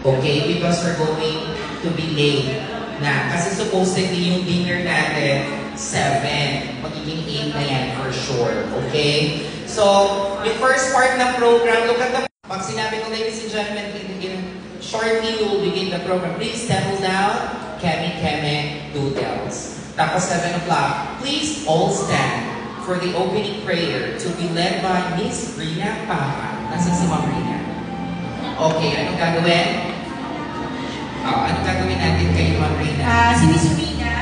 Okay? Because we're going to be late na. Kasi supposedly yung dinner natin, 7. Magiging 8 na yan for sure. Okay? So, yung first part ng program, look at the... Pag sinabi ko, ladies and gentlemen, shortly we will begin the program. Please settle down. Keme Doodles. Tapos 7 o'clock, please all stand for the opening prayer to be led by Miss Rina Papa. Nasaan si Ma'am Rina? Okay, anong gagawin? Anong gagawin natin kay Ma'am Rina? Si Miss Rina,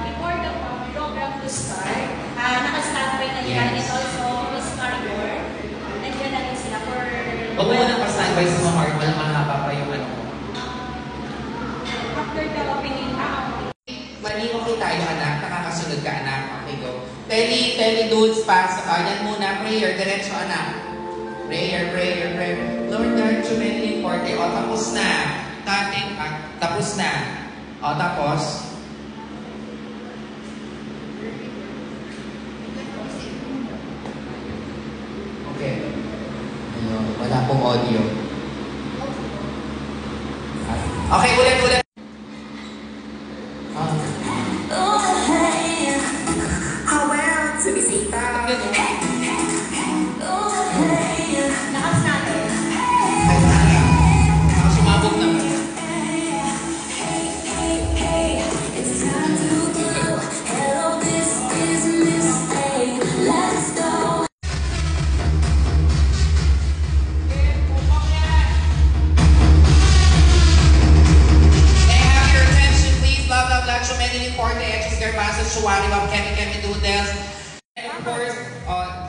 before the program to start, naka-standby na yan. And also, Miss Maribor, nandiyan na rin sila for... Huwag mo na pa-standby sa Ma'am Maribor, mahaba pa yung ano. After the opening, Malino kayo tayo, anak. Nakakasunod ka, anak. Okay, go. Teli dudes, pass. Yan muna. Prayer. Diretso, anak. Prayer. Lord, Lord, Chumeli, Forte. O, tapos na. Tapos na. O, tapos. Okay. Wala pong audio. Okay, ulit. Keme Doodles. And of course,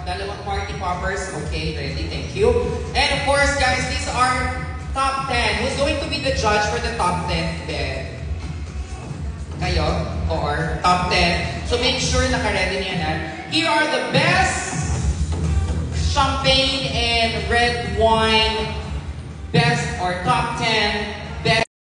dalawang party poppers. Okay, ready, thank you. And of course, guys, these are top 10. Who's going to be the judge for the top 10? Kayo? Or top 10? So make sure naka-ready niya na. Here are the best champagne and red wine best or top 10